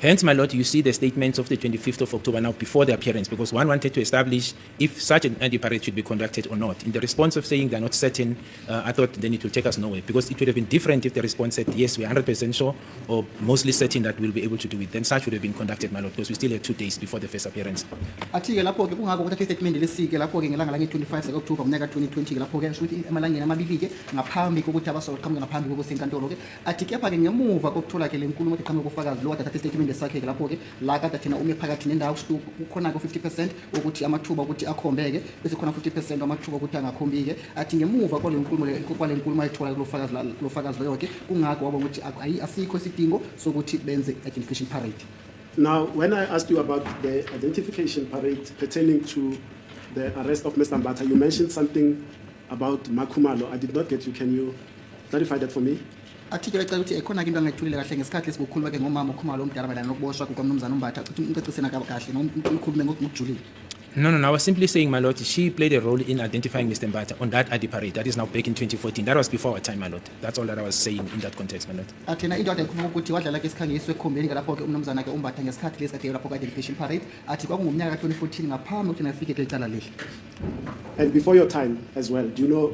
Hence, my lord, you see the statements of the 25th of October now before the appearance, because one wanted to establish if such an anti-parade should be conducted or not. In the response of saying they're not certain, I thought then it will take us nowhere, because it would have been different if the response said, yes, we're 100% sure or mostly certain that we'll be able to do it. Then such would have been conducted, my lord, because we still had 2 days before the first appearance. Athi-ke lapho-ke kungako kuthatha istatement lesi-ke lapho-ke ngelanga lange-25 October ngonyaka 2020-ke lapho-ke sho ukuthi emalangeni amabili-ke ngaphambi kokuthi abasoqhamuka ngaphambi kokusenkantolo-ke athi kepha-ke ngemuva kokuthola-ke le nkulumo ethi qhamuka ubufakazi lo wadathatha istatement sakhe-ke lapho-ke la kade thina ume phakathi nendawo kukhona-ke 50% ukuthi amathuba ukuthi akhombeke bese khona 50% amathuba ukuthi angakhombi-ke athi ngemuva kwale nkulumo ayithola lo fakazi loyo-ke kungako waba ukuthi asikho isidingo sokuthi benze identification parade. Now, when I asked you about the identification parade pertaining to the arrest of Mr. Mbata, you mentioned something about Nxumalo. I did not get you. Can you clarify that for me? Athi-ke becela ukuthi ekhona-ke into angayithulile kahle ngesikhathi lesikukhuluma-ke ngomama uNxumalo omdala mayelana nokuboshwa kukaMnumzana uMbatha ukuthi umcacisena kahle ngomkhulume ngokujulile. No, I was simply saying, my lord, she played a role in identifying Mr. Mbata on that ID parade. That is now back in 2014. That was before our time, my lord. That's all that I was saying in that context, my lord. Athina into ayikhuluma ukuthi wadlala-ke isikhangiso ekhombeni lapho-ke umnumzana-ke uMbatha ngesikhathi lesi kade lapho ka-identification parade athi kwakungumnyaka ka-2014 ngaphambi ukuthi nafike kule cala leli. And before your time as well, do you know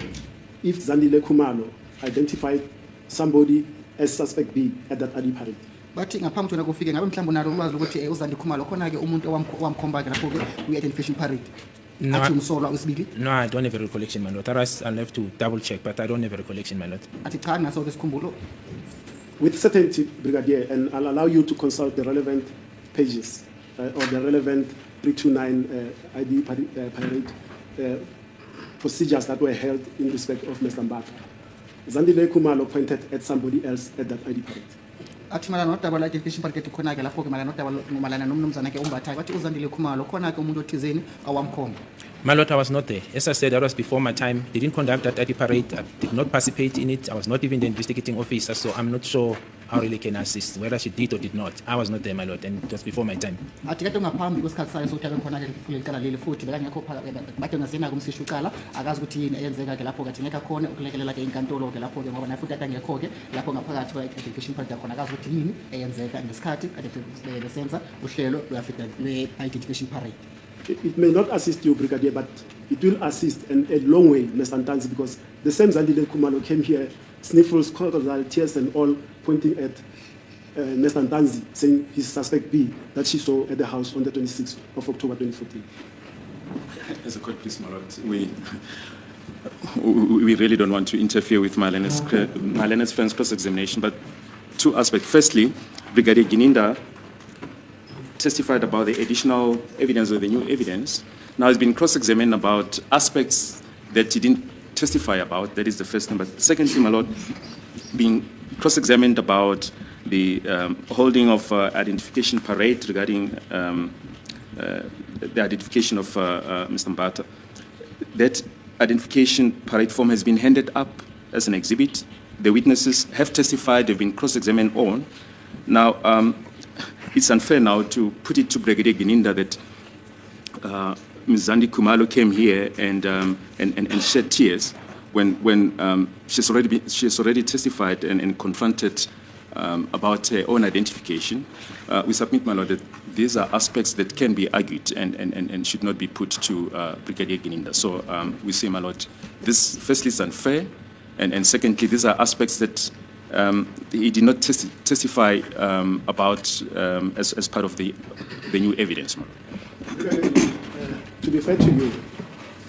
if Zandile Nxumalo identified somebody as suspect B at that ID parade? Bathi ngaphambi ukuthi kufike ngabe mhlawumbe unalo ulwazi ukuthi uZandile Nxumalo khona-ke umuntu owamkhomba-ke lapho-ke kwi-identification parade. No, I don't have a recollection, my lord. Otherwise, I'll have to double check, but I don't have a recollection, my lord. With certainty, Brigadier, and I'll allow you to consult the relevant pages or the relevant 329 ID parade procedures that were held in respect of Mr. Mbata. Zandile Nxumalo pointed at somebody else at that ID parade. Athi malana nodaba la identification parade khona-ke lapho-ke malana nodaba malana nomnumzana-ke uMbatha bathi uZandile Nxumalo khona-ke umuntu othizeni awamkhomba. My lord, I was not there. As I said, that was before my time. They didn't conduct that ID parade. I did not participate in it. I was not even the investigating officer, so I'm not sure how really can assist, whether she did or did not. I was not there, my lord, and it was before my time. Athi kade ngaphambi kwesikhathi sayo sokuthi abe khona-ke kule cala leli futhi bekangekho bade ngasena kumsisho uqala akazi ukuthi yini eyenzeka-ke lapho-ke athi ngeke akhone ukulekelela-ke inkantolo-ke lapho-ke ngoba naye futhi ade angekho-ke lapho ngaphakathi kwe-identification parade yakhona akazi ukuthi yini eyenzeka ngesikhathi kade besenza uhlelo lwe-identification parade. It may not assist you, Brigadier, but it will assist in a long way, Mr. Ntanzi, because the same Zandile Nxumalo came here, sniffles, crocodile tears and all, pointing at Mr. Ntanzi, saying he's suspect B that she saw at the house on the 26th of October 2014. As a court, please, my lord, we really don't want to interfere with Marlene's friend's cross-examination, but 2 aspects. Firstly, Brigadier Gininda testified about the additional evidence or the new evidence. Now he's been cross-examined about aspects that he didn't testify about. That is the first thing. But secondly, my lord, being cross-examined about the holding of identification parade regarding the identification of Mr. Mbata. That identification parade form has been handed up as an exhibit. The witnesses have testified, they've been cross-examined on. Now, it's unfair now to put it to Brigadier Gininda that Ms. Zandile Nxumalo came here and shed tears when she's already testified and confronted about her own identification. We submit, my lord, that these are aspects that can be argued and should not be put to Brigadier Gininda. So we say, my lord, this firstly is unfair, and secondly, these are aspects that he did not testify about as part of the new evidence. To be fair to you,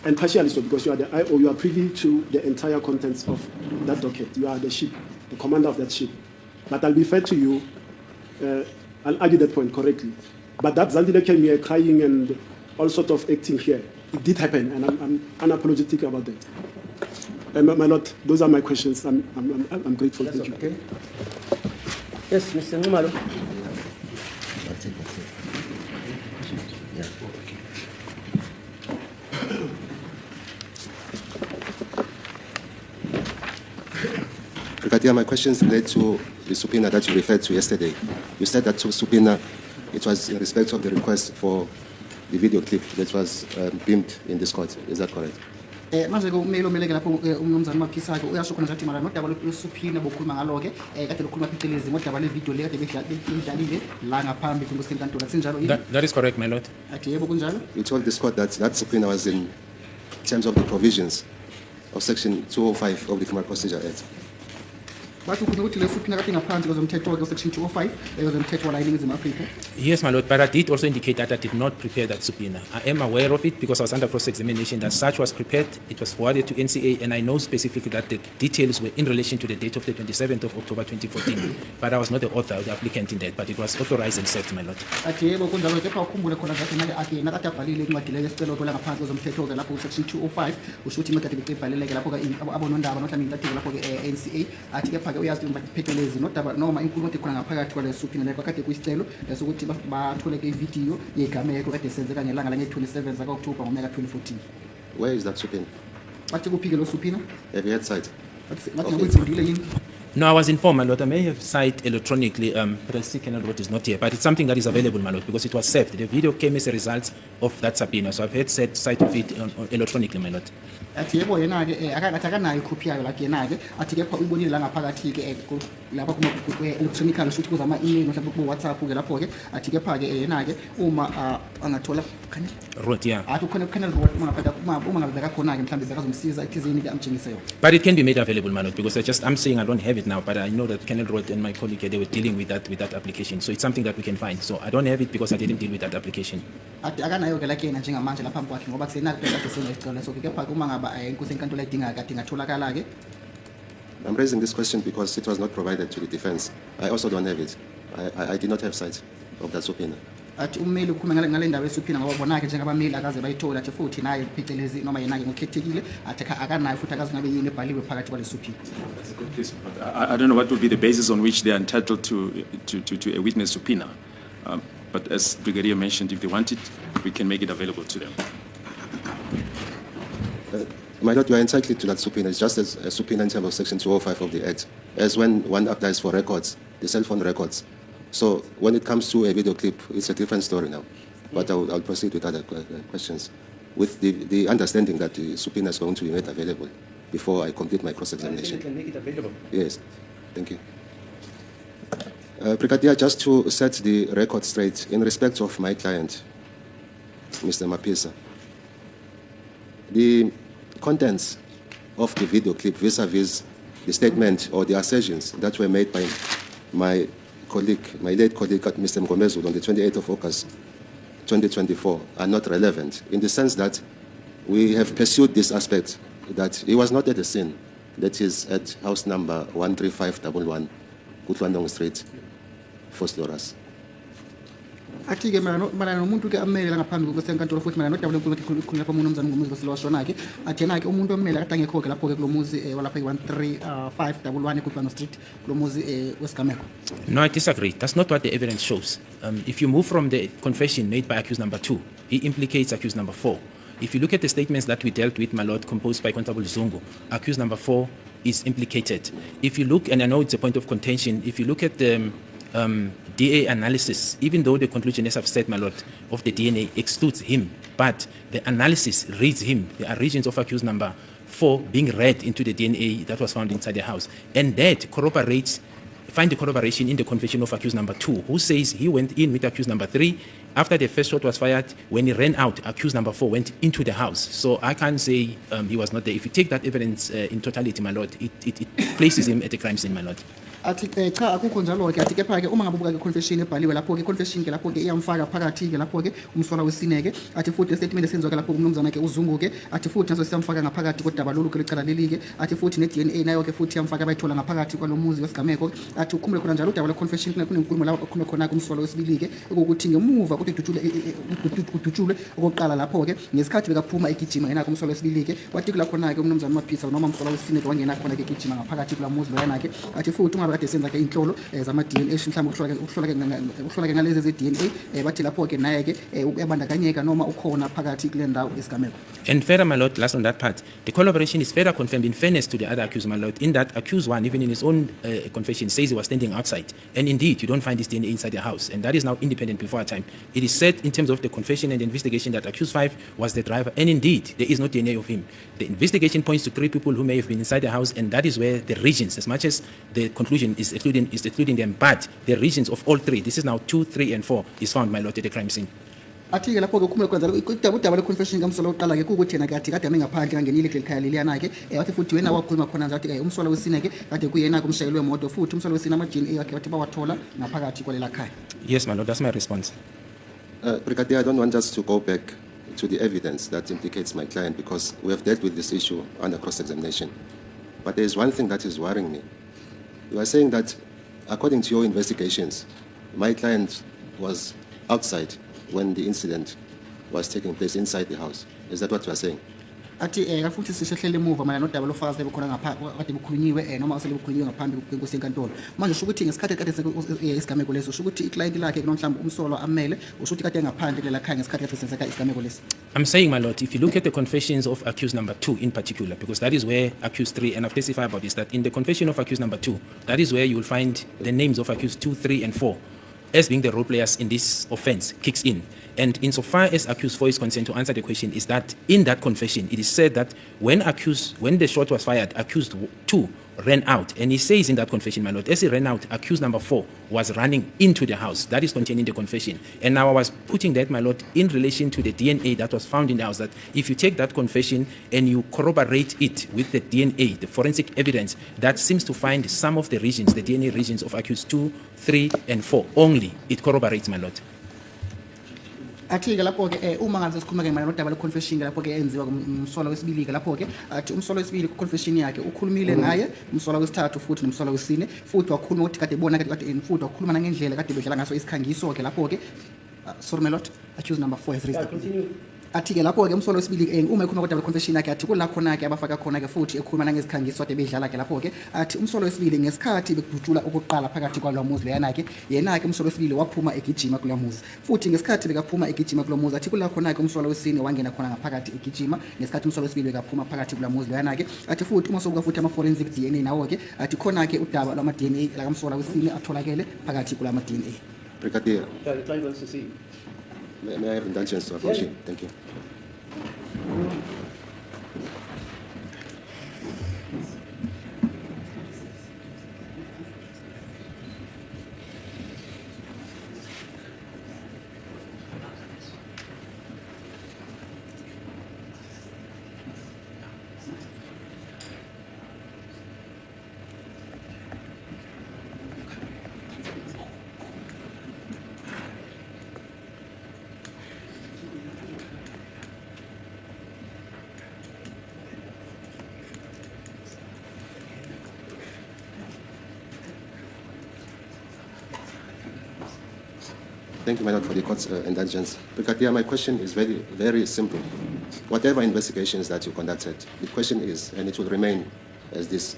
and partially so because you are the IO, you are privy to the entire contents of that docket. You are the ship, the commander of that ship. But I'll be fair to you, I'll argue that point correctly. But that Zandile came here crying and all sorts of acting here. It did happen, and I'm unapologetic about that. My lord, those are my questions. I'm grateful. Thank you. Okay. Yes, Mr. Nxumalo. Brigadier, my questions relate to the subpoena that you referred to yesterday. You said that subpoena, it was in respect of the request for the video clip that was beamed in this court. Is that correct? manje ke umelo meleke lapho umnumzana Maphisa ke uyasho khona ngathi mara nodaba loSubpoena bokhuluma ngalo ke kade lokhuluma phecelezi ngodaba le video le kade bedlalile la ngaphambi kusenkantolo sinjalo yini? That is correct, my lord. Athi yebo kunjalo? You told this court that that subpoena was in terms of the provisions of Section 205 of the Criminal Procedure Act. Bathi ukhona ukuthi le subpoena kade ngaphansi kwezomthetho ke Section 205 kwezomthetho wala iningizimu Afrika. Yes, my lord, but I did also indicate that I did not prepare that subpoena. I am aware of it because I was under cross-examination that such was prepared. It was forwarded to NCA, and I know specifically that the details were in relation to the date of the 27th of October 2014. But I was not the author or the applicant in that, but it was authorized and served, my lord. Athi yebo kunjalo kepha ukhumbule khona ngathi nake ake nakade abhalile incwadi le yesicelo kwela ngaphansi kwezomthetho ke lapho Section 205 usho ukuthi imali kade bebhalile ke lapho ke abonondaba nohlala intatheli lapho ke NCA athi kepha ke uyazi phecelezi nodaba noma inkulumo ethi khona ngaphakathi kwale subpoena leyo kade kuyisicelo lesokuthi bathole ke ividiyo yegameko kade senzeka ngelanga la nge-27 zaka October ngomnyaka 2014. Where is that subpoena? Bathi kuphike lo subpoena? Have you had sight? Bathi ngikuzindile yini? No, I was informed, my lord. I may have cited electronically, but I see Colonel Road is not here. But it's something that is available, my lord, because it was saved. The video came as a result of that subpoena. So I've had sight of it electronically, my lord. Athi yebo yena ke akathi akanayo ikhophi yayo lakhe yena ke athi kepha uyibonile la ngaphakathi ke lapha kuma electronical shoot kuza ama email mhlawumbe ku WhatsApp ke lapho ke athi kepha ke yena ke uma angathola khani Road, yeah. athi khona Colonel Road uma ngabe bekakhona ke mhlawumbe bekazomsiza ithizini ke amtshengiseyo. But it can be made available, my lord, because I'm saying I don't have it now, but I know that Colonel Road and my colleague, they were dealing with that application. So it's something that we can find. So I don't have it because I didn't deal with that application. Athi akanayo ke lakhe yena njengamanje lapha kwakhe ngoba kusenaki kade sengesicelo so kepha uma ngaba inkosi enkantolo edinga kade ngatholakala ke. I'm raising this question because it was not provided to the defense. I also don't have it. I did not have sight of that subpoena. Athi ummeli ukhuluma ngale ndaba yeSubpoena ngoba bona ke njengabameli akaze bayithola athi futhi naye phecelezi noma yena ke ngokhethekile athi akanayo futhi akaze ngabe yini ebhaliwe phakathi kwale subpoena. That's a good case, but I don't know what would be the basis on which they are entitled to a witness subpoena. But as Brigadier mentioned, if they want it, we can make it available to them. My lord, you are entitled to that subpoena. It's just as a subpoena in terms of Section 205 of the Act, as when one applies for records, the cell phone records. So when it comes to a video clip, it's a different story now. But I'll proceed with other questions, with the understanding that the subpoena is going to be made available before I complete my cross-examination. Can make it available. Yes, thank you. Brigadier, just to set the record straight, in respect of my client, Mr. Maphisa, the contents of the video clip vis-a-vis the statement or the assertions that were made by my colleague, my late colleague, Mr. Mgomezulu, on the 28th of August, 2024, are not relevant, in the sense that we have pursued this aspect, that he was not at the scene, that is at house number 13511, Kutlwandong Street, Fosloras. Athi ke mana nomuntu ke amele la ngaphambi kwesenkantolo futhi mana nodaba lenkulumo khona lapha uMnumzana Ngumuzi Silwashona ke athi yena ke umuntu omele akade angekho ke lapho ke kulomuzi walapha 13511 Kutlwandong Street kulomuzi wesigameko. No, I disagree. That's not what the evidence shows. If you move from the confession made by accused number 2, he implicates accused number 4. If you look at the statements that we dealt with, my lord, composed by Constable Zungu, accused number 4 is implicated. If you look, and I know it's a point of contention, if you look at the DA analysis, even though the conclusion, as I've said, my lord, of the DNA excludes him, but the analysis reads him. There are regions of accused number 4 being read into the DNA that was found inside the house. And that corroborates, find the corroboration in the confession of accused number 2, who says he went in with accused number 3. After the first shot was fired, when he ran out, accused number 4 went into the house. So I can't say he was not there. If you take that evidence in totality, my lord, it places him at the crime scene, my lord. Athi cha akukho njalo ke athi kepha ke uma ngabuka ke confession ebhaliwe lapho ke confession ke lapho ke iyamfaka phakathi ke lapho ke umswala wesine ke athi futhi statement esenzwa ke lapho uMnumzana ke uZungu ke athi futhi naso siyamfaka ngaphakathi kodaba lolu ke licala leli ke athi futhi ne DNA nayo ke futhi yamfaka bayithola ngaphakathi kwalomuzi wesigameko athi ukhumule khona njalo udaba le confession kunenkulumo lapho okhulume khona kumswala wesibili ke ukuthi ngemuva kuthi kudutshule okoqala lapho ke ngesikhathi bekaphuma egijima yena kumswala wesibili ke wathi kula khona ke uMnumzana Maphisa noma umswala wesine ke wangena khona ke egijima ngaphakathi kulamuzi loyana ke athi futhi ungabe kade senza ke inhlolo zama-DNA mhlawumbe ukuhlola ke ngalezi ze-DNA bathi lapho ke naye ke uyabandakanyeka noma ukhona phakathi kule ndawo yesigameko. And further, my lord, last on that part, the collaboration is further confirmed in fairness to the other accused, my lord, in that accused one, even in his own confession, says he was standing outside. And indeed, you don't find this DNA inside the house. And that is now independent before our time. It is said in terms of the confession and the investigation that accused 5 was the driver. And indeed, there is no DNA of him. The investigation points to 3 people who may have been inside the house. And that is where the regions, as much as the conclusion is excluding them, but the regions of all 3, this is now 2, 3, and 4, is found, my lord, at the crime scene. Athi-ke lapho ke ukhumule kwenza udaba le-confession kamsolo wokuqala ke kuwukuthi yena kade ame ngaphandle kangenile kule khaya leliyana-ke wathi futhi wena wakhuluma khona nje wathi umsolo wesine-ke kade kuyena-ke umshayeli wemoto futhi umsolo wesine ama-DNA wakhe wathi bawathola ngaphakathi kwalela khaya. Yes, my lord, that's my response. Brigadier, I don't want us to go back to the evidence that implicates my client because we have dealt with this issue under cross-examination. But there is one thing that is worrying me. You are saying that, according to your investigations, my client was outside when the incident was taking place inside the house. Is that what you are saying? Athi futhi sishehlele emuva mayelana nodaba lofakazi bekhona ngapha kade bukhulunyiwe noma asele bukhulunyiwe ngaphambi kwenkosi enkantolo. Manje usho ukuthi ngesikhathi kade isigameko leso usho ukuthi iclient lakhe nomhlamba umsolo amele usho ukuthi kade ngaphandle kulela khaya ngesikhathi kade senzeka isigameko leso. I'm saying, my lord, if you look at the confessions of accused number 2 in particular, because that is where accused 3, and I've testified about this, that in the confession of accused number 2, that is where you will find the names of accused 2, 3, and 4 as being the role players in this offense kicks in. And insofar as accused 4 is concerned, to answer the question, is that in that confession, it is said that when the shot was fired, accused 2 ran out. And he says in that confession, my lord, as he ran out, accused number 4 was running into the house. That is contained in the confession. And now I was putting that, my lord, in relation to the DNA that was found in the house, that if you take that confession and you corroborate it with the DNA, the forensic evidence, that seems to find some of the regions, the DNA regions of accused 2, 3, and 4 only. It corroborates, my lord. Athi-ke lapho-ke uma ngabe sesikhuluma ke mayelana nodaba le-confession lapho-ke enziwa umsolo wesibili-ke lapho-ke athi umsolo wesibili ku-confession yakhe ukhulumile ngaye umsolo wesithathu futhi nomsolo wesine futhi wakhuluma ukuthi kade ebona kade futhi wakhuluma nangendlela kade bedlala ngaso isikhangiso-ke lapho-ke sorry my lord, accused number 4 has raised. Athi-ke lapho-ke umsolo wesibili uma ekhuluma kodaba le-confession yakhe athi kula khona-ke abafaka khona-ke futhi ekhuluma nangezikhangiso kade bedlala-ke lapho-ke athi umsolo wesibili ngesikhathi bekudutshula okokuqala phakathi kwalowa muzi leyana-ke yena-ke umsolo wesibili waphuma egijima kuloya muzi futhi ngesikhathi bekaphuma egijima kuloya muzi athi kula khona-ke umsolo wesine wangena khona ngaphakathi egijima ngesikhathi umsolo wesibili bekaphuma phakathi kuloya muzi leyana-ke athi futhi uma sokuka futhi ama-forensic DNA nawo-ke athi khona-ke udaba lwama-DNA lakamsolo wesine atholakele phakathi kulama-DNA. Brigadier, Yeah, the client wants to see. may I have indulgence to approach you? Thank you. Thank you, my lord, for the court's indulgence. Brigadier, my question is very, very simple. Whatever investigations that you conducted, the question is, and it will remain as this,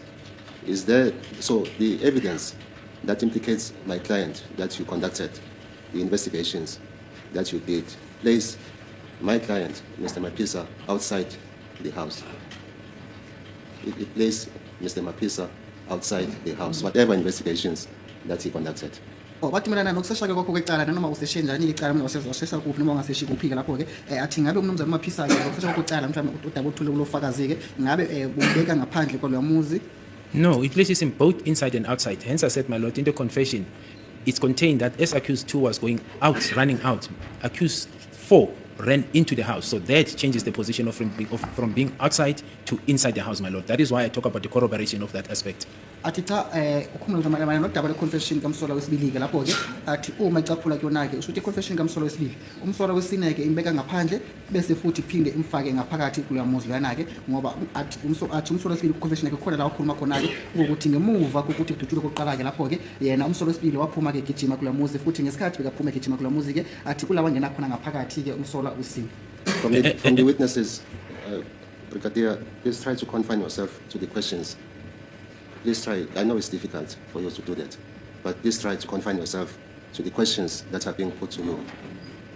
is there, so the evidence that implicates my client that you conducted, the investigations that you did, place my client, Mr. Mapisa, outside the house. It placed Mr. Mapisa outside the house, whatever investigations that he conducted. Bathi mina nokusesha ke kwakho kwecala noma useshe njani icala mina wasesha kuphi noma ungaseshi kuphi ke lapho ke athi ngabe umnumzane Maphisa ke ukusesha kwecala mhlawumbe udaba othule kulofakazi ke ngabe ubeka ngaphandle kwalo muzi. No, it places him both inside and outside. Hence I said, my lord, in the confession, it's contained that as accused 2 was going out, running out, accused 4 ran into the house. So that changes the position of from being outside to inside the house, my lord. That is why I talk about the corroboration of that aspect. Athi cha ukhuluma mayelana nodaba le-confession kamsolo wesibili ke lapho ke athi uma icaphula kuyona ke usho ukuthi i-confession kamsolo wesibili umsolo wesine ke imbeka ngaphandle bese futhi iphinde imfake ngaphakathi kuloya muzi lana ke ngoba athi umsolo wesibili ku-confession yakhe khona la ukhuluma khona ke ukuthi ngemuva kokuthi kudutshule kokuqala ke lapho ke yena umsolo wesibili waphuma ke gijima kuloya muzi futhi ngesikhathi bekaphuma gijima kuloya muzi ke athi kulawa ngena khona ngaphakathi ke umsolo wesine. From the witnesses, Brigadier, please try to confine yourself to the questions please try, I know it's difficult for you to do that, but please try to confine yourself to the questions that are being put to you.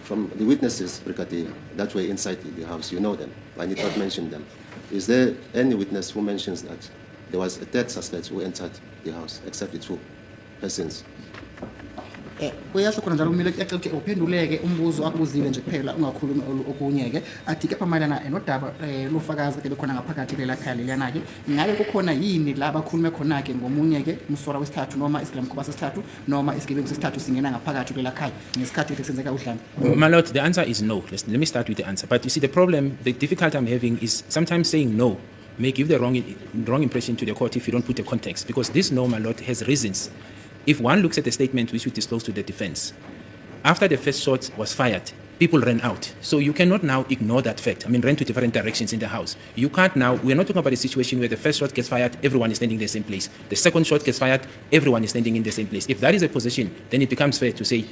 From the witnesses, Brigadier, that were inside the house, you know them. I need not mention them. Is there any witness who mentions that there was a third suspect who entered the house, except the two persons? Kuyasho khona njalo kumele ucace ukuthi uphenduleke umbuzo akubuzile nje kuphela ungakhulumi okunye-ke athi kepha mayelana nodaba lofakazi kade bekhona ngaphakathi kulela khaya leliyana-ke ngabe kukhona yini la bakhulume khona-ke ngomunye-ke umsolwa wesithathu noma isigilamkhuba sesithathu noma isigebengu sesithathu singena ngaphakathi kulela khaya ngesikhathi kusenzeka udlame? My Lord, the answer is no. Let me start with the answer. But you see, the problem, the difficulty I'm having is sometimes saying no may give the wrong impression to the court if you don't put the context. Because this no, my Lord, has reasons. If one looks at the statement which we disclosed to the defense, after the first shot was fired, people ran out. So you cannot now ignore that fact. I mean, ran to different directions in the house. You can't now, we're not talking about a situation where the first shot gets fired, everyone is standing in the same place. The second shot gets fired, everyone is standing in the same place. If that is a position, then it becomes fair to say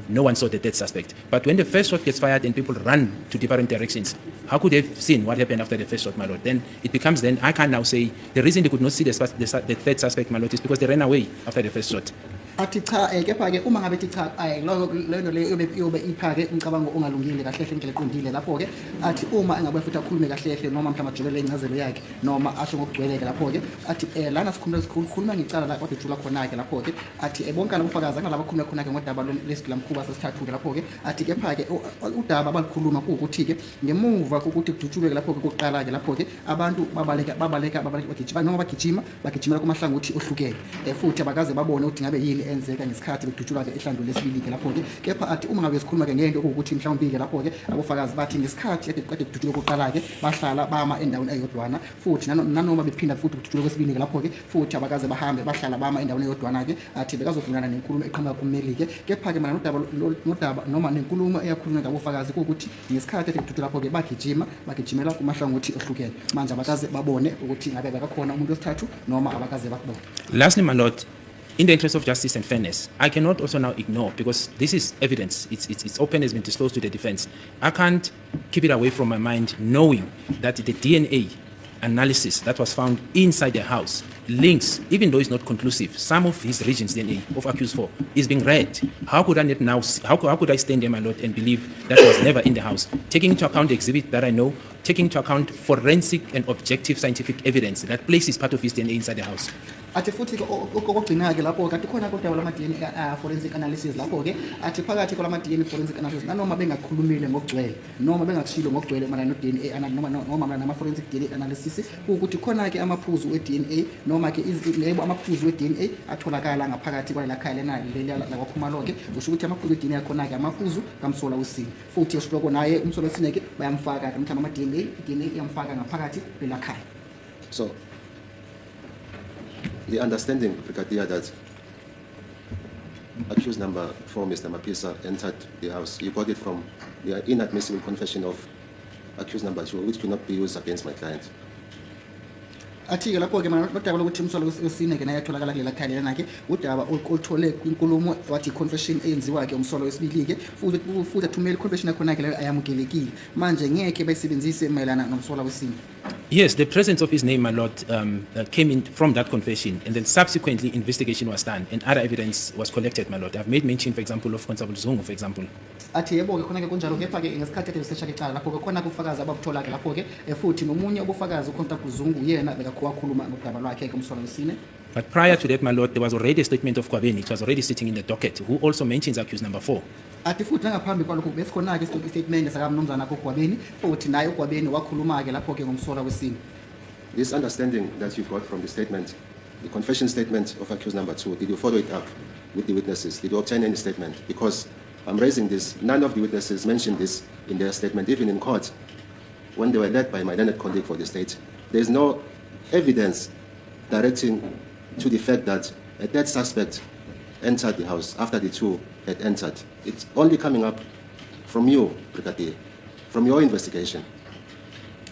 no one saw the dead suspect. But when the first shot gets fired and people run to different directions, how could they have seen what happened after the first shot, my Lord? Then it becomes, then I can now say the reason they could not see the third suspect, my Lord, is because they ran away after the first shot. Athi cha kepha-ke uma ngabe thi cha lento leyo yobe ipha-ke umcabango ongalungile kahle indlela eqondile lapho-ke athi uma engabe futhi akhulume kahle noma mhlawumbe ajulele incazelo yakhe noma asho ngokugcweleke lapho-ke athi lana sikhuluma ngicala la kodwa ejula khona-ke lapho-ke athi bonke labofakazi akunalaba akhulume khona-ke ngodaba lesigilamkhuba sesithathu-ke lapho-ke athi kepha-ke udaba abalukhuluma kuwukuthi-ke ngemuva kokuthi kudutshulwe-ke lapho-ke kokuqala-ke lapho-ke abantu babaleka bagijimela kumahlangothi ohlukene futhi abakaze babone ukuthi ngabe yini enzeka ngesikhathi bekudutshulwa-ke ehlandweni lesibili-ke lapho-ke kepha athi uma ngabe sikhuluma-ke ngento okuwukuthi mhlawumbe-ke lapho-ke abofakazi bathi ngesikhathi kade kudutshulwe kokuqala-ke bahlala bama endaweni eyodwana futhi nanoma bephinda futhi kudutshulwe kwesibili-ke lapho-ke futhi abakaze bahambe bahlala bama endaweni eyodwana-ke athi bekazovumelana nenkulumo eqhamuka kummeli-ke kepha-ke mana nodaba noma nenkulumo eyakhulunywa ngabofakazi kuwukuthi ngesikhathi kade kudutshulwe lapho-ke bagijimela kumahlangothi ohlukene manje abakaze babone ukuthi ngabe bekakhona umuntu wesithathu noma abakaze bakubone. Lastly, my Lord, in the interest of justice and fairness, I cannot also now ignore, because this is evidence, it's open, has been disclosed to the defense. I can't keep it away from my mind knowing that the DNA analysis that was found inside the house links, even though it's not conclusive, some of his regions DNA of accused 4 is being read. How could I not now, how could I stand there, my Lord, and believe that was never in the house? Taking into account the exhibit that I know, taking into account forensic and objective scientific evidence that places part of his DNA inside the house. Athi futhi okugcina-ke lapho kanti khona kodwa lama-DNA forensic analysis lapho-ke athi phakathi kwalama-DNA forensic analysis nanoma bengakhulumile ngokugcwele noma bengakushilo ngokugcwele mana no-DNA noma nama-forensic DNA analysis kuwukuthi khona-ke amaphuzu we-DNA noma-ke yebo amaphuzu we-DNA atholakala ngaphakathi kwalela khaya leliya lakwaKhumalo-ke kusho ukuthi amaphuzu we-DNA akhona-ke amaphuzu kamsolwa wesine futhi esho naye umsolwa wesine-ke bayamfaka-ke mhlawumbe ama-DNA iyamfaka ngaphakathi lela khaya. So, the understanding, Brigadier, that accused number 4, Mr. Mapisa, entered the house, you got it from the inadmissible confession of accused number 2, which cannot be used against my client. Athi-ke lapho-ke nodaba lokuthi umsolwa wesine-ke naye atholakala kulela khaya lelana-ke udaba oluthole kwinkulumo wathi i-confession eyenziwa-ke umsolwa wesibili-ke futhi athumele i-confession yakhona-ke leyo ayamukelekile manje ngeke bayisebenzise mayelana nomsolwa wesine. Yes, the presence of his name, my Lord, came in from that confession, and then subsequently investigation was done and other evidence was collected, my Lord. I've made mention, for example, of Constable Zungu, for example. Athi yebo-ke khona-ke kunjalo kepha-ke ngesikhathi kade besesha kuqala lapho-ke khona ubufakazi ababuthola-ke lapho-ke futhi nomunye ubufakazi uConstable Zungu yena bekakhuluma ngodaba lwakhe-ke umsolwa wesine. But prior to that, my Lord, there was already a statement of Kwabeni, it was already sitting in the docket, who also mentions accused number 4. Athi futhi nangaphambi kwalokho besikhona-ke istatement sakamnumzana koGwabeni futhi naye uGwabeni wakhuluma-ke lapho-ke ngomsolwa wesine. This understanding that you got from the statement, the confession statement of accused number 2, did you follow it up with the witnesses? Did you obtain any statement? Because I'm raising this, none of the witnesses mentioned this in their statement, even in court, when they were led by my learned colleague for the state. There is no evidence directing to the fact that a dead suspect entered the house after the two had entered. It's only coming up from you, Brigadier, from your investigation.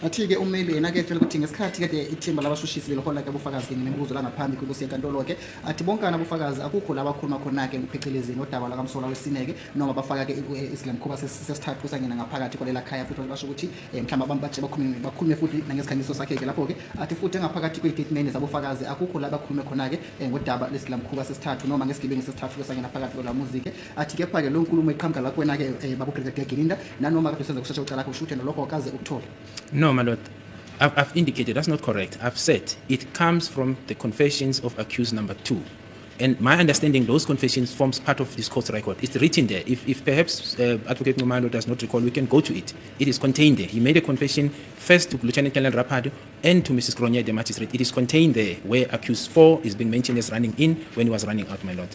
Athi-ke ummeli yena-ke etshela ukuthi ngesikhathi kade ithimba labashushisi belohola ke ubufakazi kanye nemibuzo langaphambi kokusi enkantolo-ke athi bonkana abofakazi akukho la bakhuluma khona-ke phecelezi nodaba lwakamsola wesine-ke noma bafaka-ke isilemkhuba sesithathu sangena ngaphakathi kwalela khaya futhi basho ukuthi mhlawumbe abantu batshe bakhulume futhi nangesikhangiso sakhe-ke lapho-ke athi futhi engaphakathi kwey'tatimende zabofakazi akukho la bakhulume khona-ke ngodaba lesigilamkhuba sesithathu noma ngesigebengu sesithathu sangena phakathi kwela muzi-ke athi kepha-ke lo nkulumo iqhamuka la kuwena-ke babubrigadier Gininda nanoma kade usenza kushesha ucala kusho ukuthi nalokho akaze ukuthole. No, my lord. I've indicated that's not correct. I've said it comes from the confessions of accused number 2. And my understanding, those confessions forms part of this court's record. It's written there. If perhaps Advocate Nxumalo does not recall, we can go to it. It is contained there. He made a confession first to Lieutenant Colonel Rapado and to Mrs. Gronye, the magistrate. It is contained there, where accused 4 is being mentioned as running in when he was running out, my lord.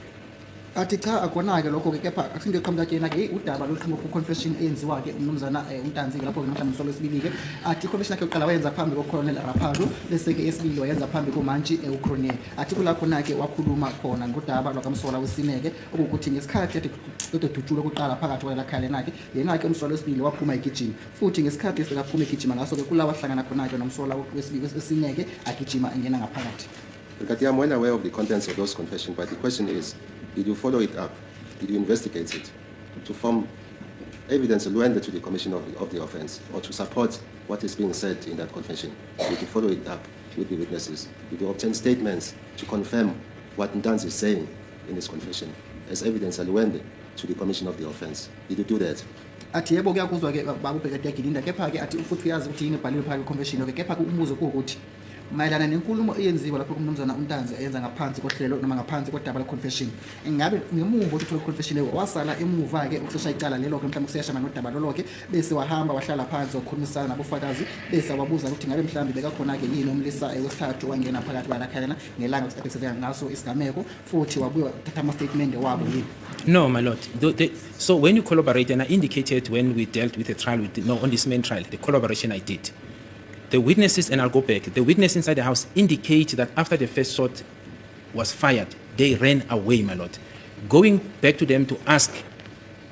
Athi cha akona-ke lokho-ke kepha akusinde eqhamuka kuyena-ke udaba lokuqhamuka ku-confession eyenziwa-ke umnumzana uNtanzi-ke lapho-ke mhlawumbe umsolo wesibili-ke athi i-confession yakhe yokuqala wayenza phambi ko-Colonel Rapado bese-ke esibili wayenza phambi komantshi uCronier athi kula khona-ke wakhuluma khona ngodaba lwakamsola wesine-ke okuwukuthi ngesikhathi ade dutshulwa kuqala phakathi kwalela khaya lena-ke yena-ke umsola wesibili waphuma egijima futhi ngesikhathi esekaphuma egijima ngaso-ke kula wahlangana khona-ke nomsola wesine-ke agijima engena ngaphakathi. Because I'm well aware of the contents of those confessions, but the question is, did you follow it up? Did you investigate it to form evidence related to the commission of the offense or to support what is being said in that confession? Did you follow it up with the witnesses? Did you obtain statements to confirm what Ntanzi is saying in his confession as evidence related to the commission of the offense? Did you do that? Athi yebo kuyakuzwa-ke babubhekade Gininda kepha-ke athi futhi uyazi ukuthi yini ebhaliwe phakathi kwe-confession-ke kepha umbuzo kuwukuthi mayelana nenkulumo eyenziwa lapho kumnumzana uNtanzi eyenza ngaphansi kohlelo noma ngaphansi kodaba le-confession ngabe ngemuva othula i-confession leyo wasala emuva-ke ukusesha icala lelo-ke mhlawumbe kuseshana nodaba lolo-ke bese wahamba wahlala phansi wakhulumisana nabofakazi bese wabuza ukuthi ngabe mhlawumbe bekakhona-ke yini umlisa wesithathu wangena phakathi kwalakhayana ngelanga esikhathi senzeka ngaso isigameko futhi wabuye wathatha ama-statement wabo yini. No, my lord. So when you collaborate, and I indicated when we dealt with the trial, on this main trial, the collaboration I did. The witnesses, and I'll go back, the witness inside the house indicate that after the first shot was fired, they ran away, my lord. Going back to them to ask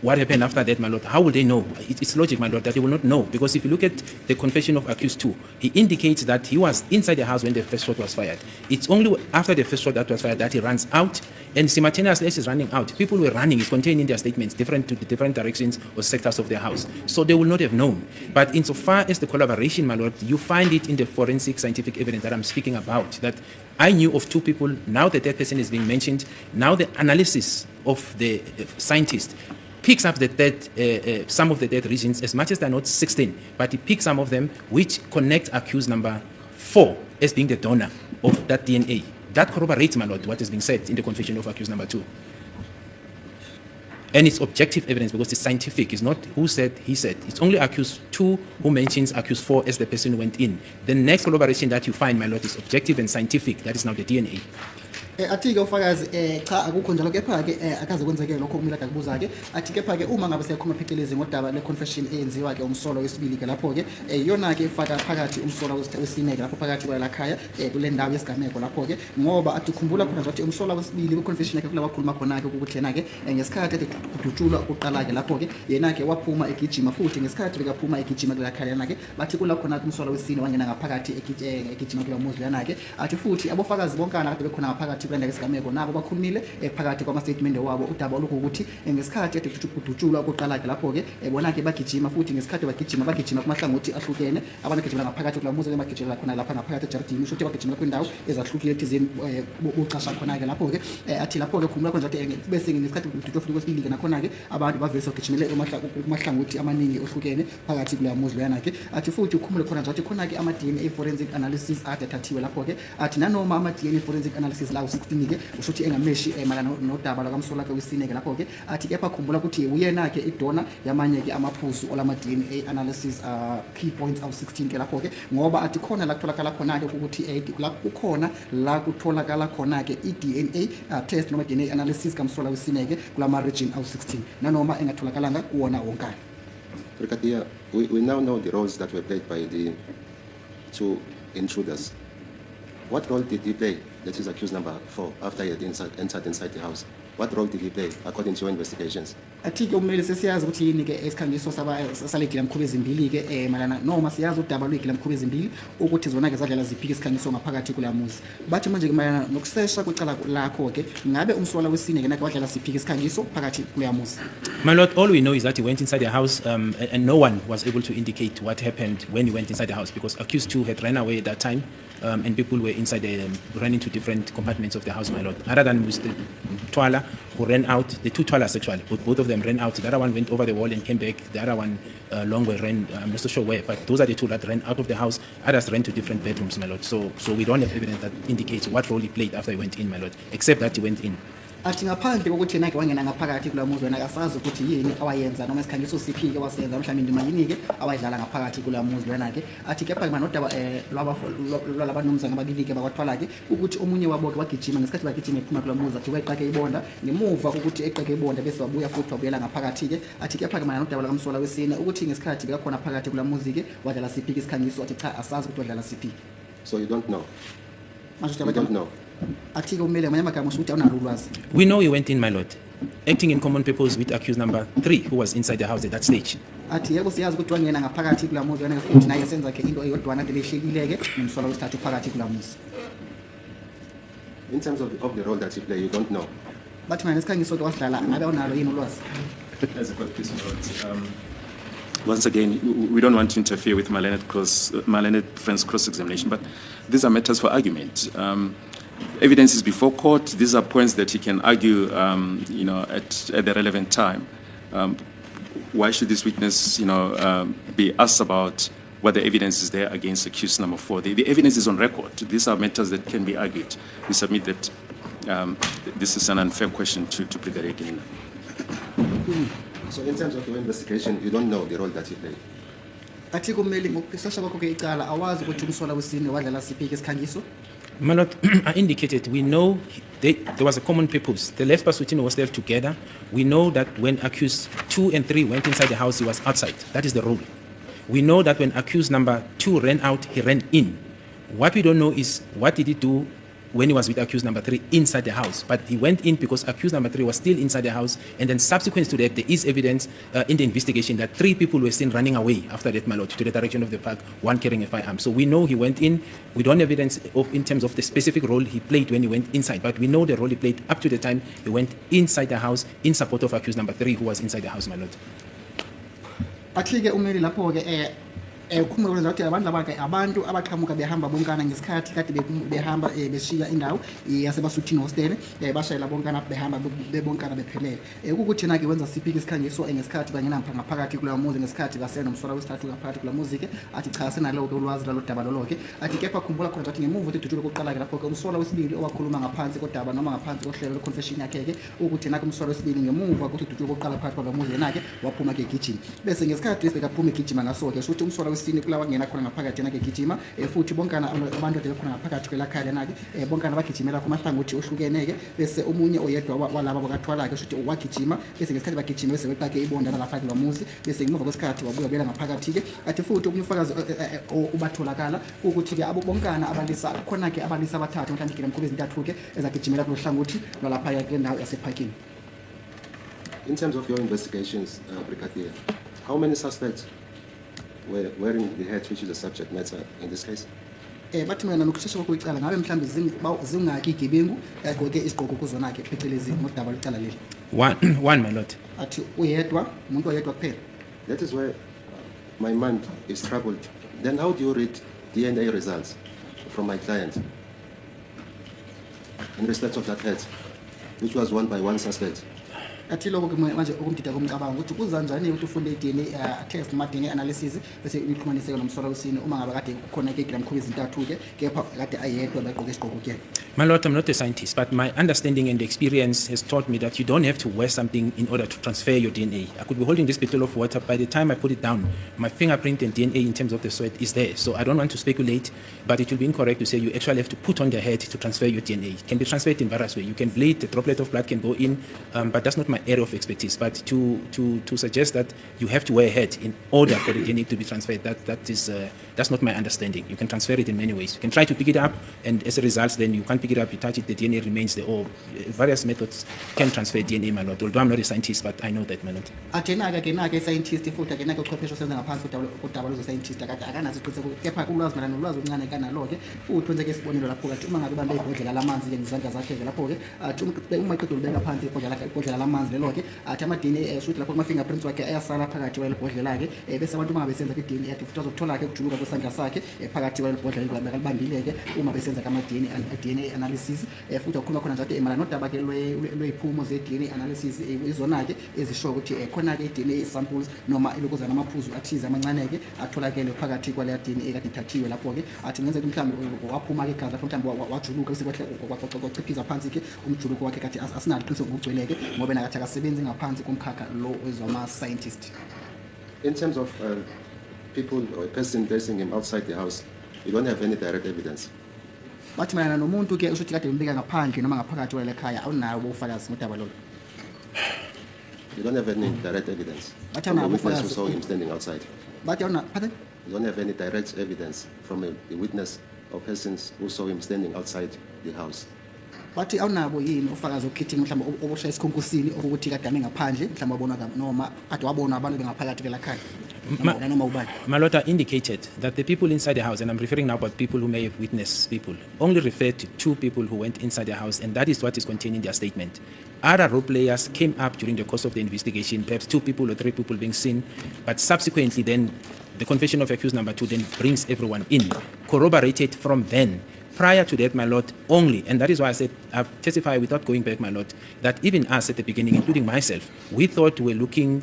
what happened after that, my lord, how will they know? It's logic, my lord, that they will not know. Because if you look at the confession of accused 2, he indicates that he was inside the house when the first shot was fired. It's only after the first shot that was fired that he runs out, and simultaneously as he's running out, people were running. It's contained in their statements, different to the different directions or sectors of their house. So they will not have known. But insofar as the collaboration, my lord, you find it in the forensic scientific evidence that I'm speaking about, that I knew of 2 people, now the third person is being mentioned, now the analysis of the scientist picks up some of the dead regions, as much as they're not 16, but he picks some of them which connect accused number 4 as being the donor of that DNA. That corroborates, my lord, what is being said in the confession of accused number 2. And it's objective evidence because it's scientific. It's not who said, he said. It's only accused 2 who mentions accused 4 as the person who went in. The next collaboration that you find, my lord, is objective and scientific. That is now the DNA. Athi-ke ufakazi cha akukho njalo kepha-ke akaze kwenzeke lokho kumele akakubuza-ke athi kepha-ke uma ngabe sekhuluma phecelezi ngodaba le-confession eyenziwa-ke umsolo wesibili-ke lapho-ke iyona-ke ifaka phakathi umsolo wesine-ke lapho phakathi kwala khaya kule ndawo yesigameko lapho-ke ngoba athi khumbula khona nje ukuthi umsolo wesibili kwi-confession yakhe kula bakhuluma khona-ke ukuthi yena-ke ngesikhathi ade kudutshulwa kuqala-ke lapho-ke yena-ke waphuma egijima futhi ngesikhathi bekaphuma egijima kula khaya lana-ke bathi kula khona umsolo wesine wangena ngaphakathi egijima kula muzi lana-ke athi futhi abofakazi bonkana kade bekhona ngaphakathi kulenda isigameko nabo bakhulumile phakathi kwama-statement wabo udaba olukho ukuthi ngesikhathi ade kudutshulwa kuqala-ke lapho-ke bona-ke bagijima futhi ngesikhathi bagijima kumahlangothi ahlukene abantu bagijimela ngaphakathi kula muzi bagijimela khona lapha ngaphakathi ejardini kusho ukuthi bagijimela kwindawo ezahlukile thizeni ucasha khona-ke lapho-ke athi lapho-ke khulumula khona nje bese ngesikhathi kudutshulwa futhi kwesibili-ke nakhona-ke abantu bavese bagijimele kumahlangothi amaningi ohlukene phakathi kula muzi loyana-ke athi futhi ukhumule khona nje khona-ke ama-DNA forensic analysis ade athathiwe lapho-ke athi nanoma ama-DNA forensic analysis lawo 16-ke usho ukuthi engameshi malana nodaba lwakamsola-ke wesine-ke lapho-ke athi kepha khumbula ukuthi uyena-ke idona yamanye-ke amaphuzu olama-DNA analysis key points awu-16-ke lapho-ke ngoba athi khona la kutholakala khona-ke ukuthi la kukhona la kutholakala khona-ke i-DNA test noma DNA analysis kamsola wesine-ke kulama-region awu-16 nanoma engatholakalanga kuwona wonkana. Brigadier, we now know the roles that were played by the 2 intruders. What role did he play, that is accused number 4, after he had entered inside the house? What role did he play according to your investigations? Athi-ke umele sesiyazi ukuthi yini-ke isikhangiso salegilamkhuba ezimbili-ke malana noma siyazi udaba lwegilamkhuba ezimbili ukuthi zona-ke zadlala ziphi-ke isikhangiso ngaphakathi kuleya muzi. Bathi manje-ke malana nokusesha kwecala lakho-ke ngabe umsola wesine-ke nakhe wadlala siphi-ke isikhangiso phakathi kuleya muzi. My lord, all we know is that he went inside the house and no one was able to indicate what happened when he went inside the house because accused two had ran away at that time and people were inside, ran into different compartments of the house, my lord. Other than Mr. Twala, who ran out, the two Twalas actually, both of them ran out. The other one went over the wall and came back. The other one, long way ran, I'm not so sure where, but those are the two that ran out of the house. Others ran to different bedrooms, my lord. So we don't have evidence that indicates what role he played after he went in, my lord, except that he went in. Athi ngaphandle kokuthi nakhe wangena ngaphakathi kula muzi wena akasazi ukuthi yini awayenza noma isikhangiso siphi-ke wasenza mhlawumbe indima yini-ke awayidlala ngaphakathi kula muzi wena-ke athi kepha-ke manodaba lwabanumzana ababili-ke bakwathwala-ke ukuthi omunye wabo-ke wagijima ngesikhathi bagijima ephuma kula muzi athi weqake ibonda ngemuva kokuthi eqeke ibonda bese wabuya futhi wabuyela ngaphakathi-ke athi kepha-ke manodaba lakamsola wesine ukuthi ngesikhathi bekakhona phakathi kula muzi-ke wadlala siphi-ke isikhangiso athi cha asazi ukuthi wadlala siphi. So you don't know? Manje You don't know? athi-ke umele ngamanye amagama usho ukuthi awunalo ulwazi. We know he went in, my lord, acting in common purpose with accused number 3, who was inside the house at that stage. Athi yebo siyazi ukuthi wangena ngaphakathi kula muzi wena futhi naye senza-ke into eyodwana kade lehlekile-ke nomsola wesithathu phakathi kula muzi. In terms of the role that he played, you don't know? Bathi mina nesikhangiso-ke wasidlala ngabe awunalo yini ulwazi. That's a good piece of note. Once again, we don't want to interfere with my friend's cross-examination, but these are matters for argument. Evidence is before court. These are points that he can argue, at the relevant time. Why should this witness, be asked about what the evidence is there against accused number 4? The evidence is on record. These are matters that can be argued. We submit that this is an unfair question to Brigadier Nxumalo. So in terms of your investigation, you don't know the role that he played? Athi kumele ngokusesha kwakho-ke icala awazi ukuthi umsola wesine wadlala siphi-ke isikhangiso. My lord, I indicated we know there was a common purpose. The left pursuit was there together. We know that when accused 2 and 3 went inside the house, he was outside. That is the rule. We know that when accused number 2 ran out, he ran in. What we don't know is what did he do when he was with accused number 3 inside the house. But he went in because accused number 3 was still inside the house. And then subsequent to that, there is evidence in the investigation that 3 people were seen running away after that, my lord, to the direction of the park, 1 carrying a firearm. So we know he went in. We don't have evidence in terms of the specific role he played when he went inside. But we know the role he played up to the time he went inside the house in support of accused number 3 who was inside the house, my lord. Athi-ke umeli lapho-ke ukhumbuke kwenza ukuthi abantu abaqhamuka behamba bonkana ngesikhathi kade behamba beshiya indawo yasebasuthini hostel bashayela bonkana behamba bebonkana bephelele ukuthi na-ke wenza siphi-ke isikhangiso ngesikhathi bangena ngaphakathi kuleyo muzi ngesikhathi basenomsola wesithathu ngaphakathi kuleyo muzi-ke athi cha senaloke ulwazi lalo daba lolo-ke athi kepha khumbula khona ukuthi ngemuva ukuthi idutshulwe kokuqala-ke lapho-ke umsola wesibili owakhuluma ngaphansi kodaba noma ngaphansi kohlelo lwe-confession yakhe-ke ukuthi na-ke umsola wesibili ngemuva ukuthi idutshulwe kokuqala phakathi kwalo muzi yena-ke waphuma-ke egijima bese ngesikhathi esibekaphuma egijima ngaso-ke sho ukuthi umsola wesine kula wangena khona ngaphakathi yena-ke egijima futhi bonkana abantu ade bekhona ngaphakathi kwelakhaya lena-ke bonkana bagijimela kumahlangothi ohlukene-ke bese omunye oyedwa walaba bakathwala-ke sho ukuthi wagijima bese ngesikhathi bagijima bese weqake ibonda nalapha kulo muzi bese ngemuva kwesikhathi wabuya buyela ngaphakathi-ke athi futhi omunye ufakazi ubatholakala ukuthi-ke abo bonkana abalisa khona-ke abalisa abathathu mhlawumbe igilamkhuba ezintathu-ke ezagijimela kulo hlangothi lwalapha kule ndawo yasephakini. In terms of your investigations, Brigadier, how many suspects were wearing the hat which is the subject matter in this case? Bathi mina nokushesha kwakho icala ngabe mhlawumbe zingaki igebengu egqoke isigqoko kuzona-ke phecelezi ngodaba lwecala leli. One, my lord. Athi uyedwa umuntu oyedwa kuphela. That is where my mind is troubled. Then how do you read DNA results from my client in respect of that hat, which was worn by one suspect? Athi lokho manje okumdida komcabango ukuthi kuzanjani ukuthi ufunde i-DNA test ma-DNA analysis bese uyixhumaniseke nomsola wesine uma ngabe kade kukhona-ke igilamkhuba ezintathu-ke kepha kade ayedwa bagqoke isigqoko-ke. My lord, I'm not a scientist, but my understanding and experience has taught me that you don't have to wear something in order to transfer your DNA. I could be holding this bottle of water. By the time I put it down, my fingerprint and DNA in terms of the sweat is there. So I don't want to speculate, but it will be incorrect to say you actually have to put on the head to transfer your DNA. It can be transferred in various ways. You can bleed, a droplet of blood can go in, but that's not my area of expertise. But to suggest that you have to wear a hat in order for the DNA to be transferred, that's not my understanding. You can transfer it in many ways. You can try to pick it up, and as a result, then you can't pick pick it up, you touch it, the DNA remains there, or various methods can transfer DNA, my lord. Although I'm not a scientist, but I know that, my lord. Athena-ke scientist futhi ake-ke uchwepheshe osenza ngaphansi kodaba lwezo-scientist akade akanazo isiqiniseko kepha ulwazi malana nolwazi oluncane kanalo-ke futhi wenze-ke isibonelo lapho kathi uma ngabe bambe ibhodlela lamanzi-ke ngezandla zakhe-ke lapho-ke athi uma iqeda ulibeka phansi ibhodlela lamanzi lelo-ke athi ama-DNA shuthi lapho kuma-fingerprints wakhe ayasala phakathi kwalelo bhodlela-ke bese abantu uma ngabe besenza i-DNA athi futhi azokuthola-ke ukujuluka kwesandla sakhe phakathi kwalelo bhodlela bekalibambile-ke uma besenza ama-DNA analysis futhi akukhuluma khona njalo malana nodaba-ke lwey'phumo ze-DNA analysis izona-ke ezisho ukuthi khona-ke i-DNA samples noma ilokuzana amaphuzu athize amancane-ke atholakele phakathi kwaleya DNA ekade ithathiwe lapho-ke athi ngenzeka mhlawumbe waphuma-ke igazi lapho mhlawumbe wajuluka bese kwachiphiza phansi-ke umjuluko wakhe kathi asinalo iqiniseko ngokugcwele-ke ngoba nakathi akasebenzi ngaphansi komkhakha lo wezama-scientist. In terms of people or a person placing him outside the house, you don't have any direct evidence. Bathi mayelana nomuntu-ke ushuthi kade umbika ngaphandle noma ngaphakathi kwalelo khaya awunayo ubufakazi ngodaba lolo. You don't have any direct evidence But from I'm a not witness who for- saw him standing outside. Bathi pardon? You don't have any direct evidence from a witness or persons who saw him standing outside the house. Bathi awunabo yini ufakazi okukhithini mhlawumbe obushaya isikhonkosini okuthi kade ame ngaphandle mhlawumbe wabona noma ade wabona abantu bengaphakathi kwela khaya noma ubani. My lord, I indicated that the people inside the house, and I'm referring now about people who may have witnessed people, only referred to 2 people who went inside the house, and that is what is contained in their statement. Other role players came up during the course of the investigation, perhaps 2 people or 3 people being seen, but subsequently then the confession of accused number 2 then brings everyone in, corroborated from then. Prior to that, my lord, only, and that is why I said, I've testified without going back, my lord, that even us at the beginning, including myself, we thought we were looking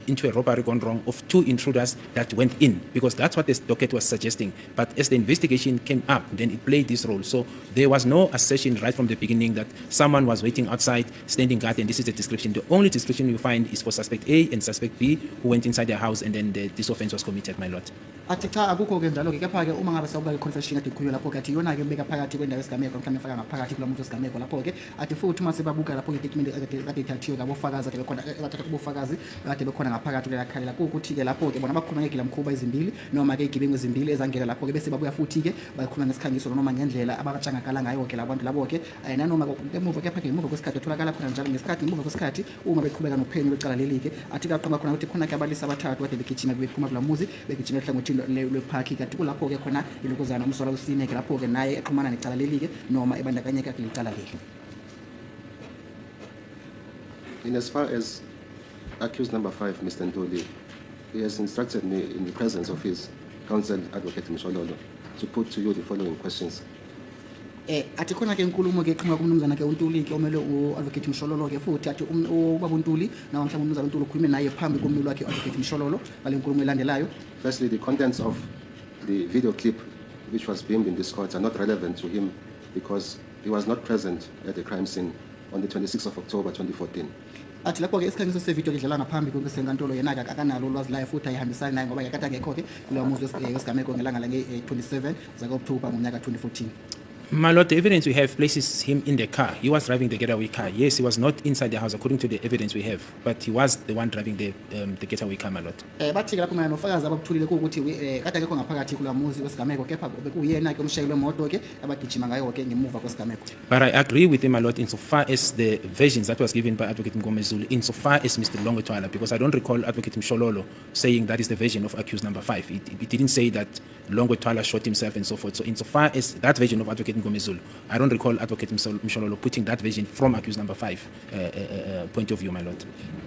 into a robbery gone wrong of 2 intruders that went in, because that's what this docket was suggesting. But as the investigation came up, then it played this role. So there was no assertion right from the beginning that someone was waiting outside, standing guard, and this is the description. The only description you find is for suspect A and suspect B, who went inside their house, and then this offense was committed, my lord. Athi cha akukho-ke njalo-ke kepha-ke uma ngabe sawuba i-confession kade ikhulunywa lapho-ke athi iyona-ke mbeka phakathi kwendawo yesigameko mhlawumbe efaka ngaphakathi kula muntu wesigameko lapho-ke athi futhi uma sebabuka lapho-ke itetimende kade ithathiwe kabofakazi kade bekhona bathatha kubofakazi kade bekhona ngaphakathi kulela khalela kuwukuthi-ke lapho-ke bona bakhuluma ngegilamkhuba ezimbili noma-ke iy'gebengu ezimbili ezangena lapho-ke bese babuya futhi-ke bakhuluma ngesikhangiso noma ngendlela abatshangakala ngayo-ke labantu labo-ke nanoma emuva kepha-ke ngemuva kwesikhathi etholakala khona njalo ngesikhathi ngemuva kwesikhathi uma beqhubeka nophenyo lwecala leli-ke athi kaqamba khona ukuthi khona-ke abalisi abathathu kade begijima bephuma kula muzi begijima ehlangothini lwephakhi kanti kulapho-ke khona ilokuzana umsolwa wesine-ke lapho-ke naye exhumana necala leli-ke noma ebandakanyeka kule cala leli. In as far as accused number 5, Mr. Ntuli, he has instructed me in the presence of his counsel, Advocate Mshololo, to put to you the following questions. Athi khona-ke inkulumo-ke eqhamuka kumnumzana-ke uNtuli-ke omele u-Advocate Mshololo-ke futhi athi ubaba uNtuli nawa mhlawumbe umnumzana uNtuli ukhulume naye phambi komlilo wakhe u-Advocate Mshololo ngale nkulumo elandelayo. Firstly, the contents of the video clip which was beamed in this court are not relevant to him because he was not present at the crime scene on the 26th of October 2014. Athi lapho-ke isikhangiso sevidiyo lidlala ngaphambi kwesenkantolo yena-ke akanalo ulwazi layo futhi ayihambisani naye ngoba yakade angekho-ke kulowo muzi wesigameko ngelanga lange-27 zaka-October ngonyaka 2014. My lord, the evidence we have places him in the car. He was driving the getaway car. Yes, he was not inside the house according to the evidence we have, but he was the one driving the getaway car, my lord. Bathi-ke lapho mayelana nofakazi ababuthulile kuwukuthi kade angekho ngaphakathi kula muzi wesigameko kepha bekuyena-ke umshayeli wemoto-ke abagijima ngayo-ke ngemuva kwesigameko. But I agree with him, my lord, insofar as the versions that was given by Advocate Ngomezulu, insofar as Mr. Longotwala, because I don't recall Advocate Mshololo saying that is the version of accused number 5. It didn't say that Longotwala shot himself and so forth. So insofar as that version of Advocate Ngomezulu, I don't recall Advocate Mshololo putting that version from accused number 5 point of view, my lord.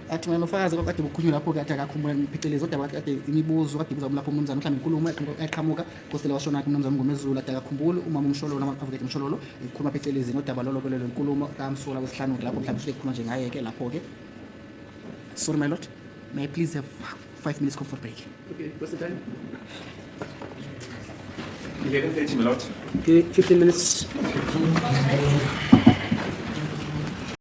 Athi mayelana nofakazi kade bukhulunywa lapho-ke athi akakhumbula phecelezi kodwa kade imibuzo kade ibuza lapho umnumzana mhlawumbe inkulumo eqhamuka kosele washona-ke umnumzana Ngomezulu ade akakhumbuli umama uMshololo noma Advocate Mshololo ikhuluma phecelezi ngodaba lolo kulelo nkulumo kamsola wesihlanu-ke lapho mhlawumbe usuke kukhuluma nje ngaye-ke lapho-ke. Sorry my lord, may I please have 5 minutes comfort break? Okay, what's the time? 11:30, my lord. Okay, 15 minutes.